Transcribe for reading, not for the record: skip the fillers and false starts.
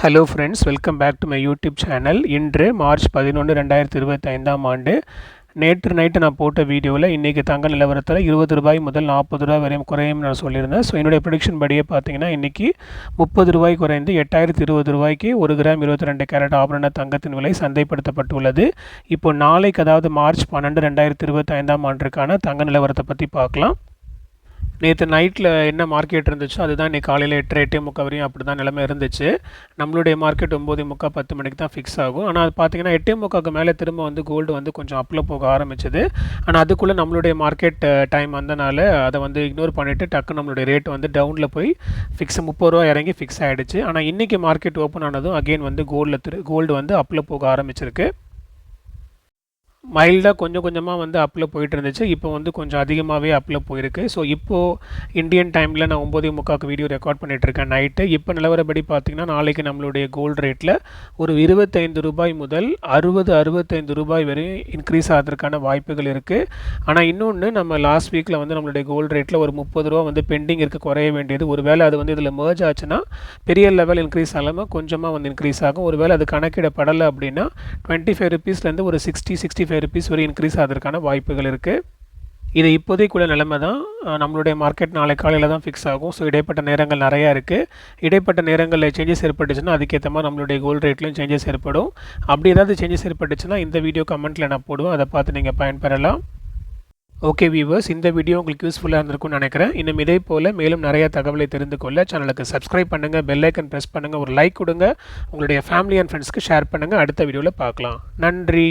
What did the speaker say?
Hello friends, welcome back to my YouTube channel. இன்று March 11 2025ஆம் ஆண்டு. நேற்று நைட்டு நான் போட்ட வீடியோவில் இன்றைக்கி தங்க நிலவரத்தில் ரூ. 20 முதல் ரூ. 40 வரையும் குறையும் நான் சொல்லியிருந்தேன். ஸோ என்னுடைய ப்ரொடிக்ஷன் படியே பார்த்தீங்கன்னா இன்றைக்கி ரூ. 30 குறைந்து ரூ. 8020 1 கிராம் 22 கேரட் ஆபரண தங்கத்தின் விலை சந்தைப்படுத்தப்பட்டுள்ளது. இப்போ நாளைக்கு, அதாவது மார்ச் 12 2025ஆம் ஆண்டிற்கான தங்க நிலவரத்தை பற்றி பார்க்கலாம். நேற்று நைட்டில் என்ன மார்க்கெட் இருந்துச்சோ அதுதான் இன்றைக்கி காலையில் 8:30 வரையும் அப்படி தான் நிலைமை இருந்துச்சு. நம்மளுடைய மார்க்கெட் 9:45 10 மணிக்கு தான் ஃபிக்ஸ் ஆகும். ஆனால் அது பார்த்திங்கன்னா 8:45க்கு மேலே திரும்ப வந்து கோல்டு வந்து கொஞ்சம் அப்பில் போக ஆரம்பிச்சது. ஆனால் அதுக்குள்ளே நம்மளுடைய மார்க்கெட் டைம் வந்தனால அதை வந்து இக்னோர் பண்ணிவிட்டு டக்கு நம்மளுடைய ரேட் வந்து டவுனில் போய் ஃபிக்ஸ் ரூ. 30 இறங்கி ஃபிக்ஸ் ஆகிடுச்சு. ஆனால் இன்றைக்கி மார்க்கெட் ஓப்பன் ஆனதும் அகெயின் வந்து கோல்டு வந்து அப்பில் போக ஆரம்பிச்சிருக்கு. மைல்டாக கொஞ்சம் கொஞ்சமாக வந்து அப்பில் போயிட்டு இருந்துச்சு. இப்போ வந்து கொஞ்சம் அதிகமாகவே அப்பில் போயிருக்கு. ஸோ இப்போது இந்தியன் டைமில் நான் 9:45க்கு வீடியோ ரெக்கார்ட் பண்ணிகிட்ருக்கேன் நைட்டு. இப்போ நிலவரப்படி பார்த்திங்கன்னா நாளைக்கு நம்மளுடைய கோல்டு ரேட்டில் ஒரு ரூ. 25 முதல் ரூ. 60 வரையும் இன்க்ரீஸ் ஆகிறதுக்கான வாய்ப்புகள் இருக்குது. ஆனால் இன்னொன்று, நம்ம லாஸ்ட் வீக்கில் வந்து நம்மளுடைய கோல்டு ரேட்டில் ஒரு ரூ. 30 வந்து பெண்டிங் இருக்குது, குறைய வேண்டியது. ஒரு வேளை அது வந்து இதில் மெர்ஜ் ஆச்சுன்னா பெரிய லெவல் இன்க்ரீஸ் ஆகாமல் கொஞ்சமாக வந்து இன்க்ரீஸ் ஆகும். ஒரு வேளை அது கணக்கிடப்படலை அப்படின்னா ₹25 ஒரு ₹60-65 வரை இன்க்ரீஸ் ஆகிறதுக்கான வாய்ப்புகள் இருக்குது. இது இப்போதைக்குள்ள நிலைமை தான். நம்மளுடைய மார்க்கெட் நாளை காலையில் தான் ஃபிக்ஸ் ஆகும். ஸோ இடைப்பட்ட நேரங்கள் நிறையா இருக்குது. இடைப்பட்ட நேரங்களில் சேஞ்சஸ் ஏற்பட்டுச்சுன்னா அதுக்கேற்ற மாதிரி நம்மளுடைய கோல்டு ரேட்லையும் சேஞ்சஸ் ஏற்படும். அப்படி ஏதாவது சேஞ்சஸ் ஏற்பட்டுச்சுன்னா இந்த வீடியோ கமெண்ட்டில் நான் போடுவேன், அதை பார்த்து நீங்கள் பயன்பெறலாம். ஓகே வியூவர்ஸ், இந்த வீடியோ உங்களுக்கு யூஸ்ஃபுல்லாக இருந்திருக்கும்னு நினைக்கிறேன். இன்னும் இதே போல் மேலும் நிறைய தகவலை தெரிந்து கொள்ள சேனலுக்கு சப்ஸ்கிரைப் பண்ணுங்கள், பெல் ஐக்கன் ப்ரெஸ் பண்ணுங்கள், ஒரு லைக் கொடுங்க, உங்களுடைய ஃபேமிலி அண்ட் ஃப்ரெண்ட்ஸ்க்கு ஷேர் பண்ணுங்கள். அடுத்த வீடியோவில் பார்க்கலாம். நன்றி.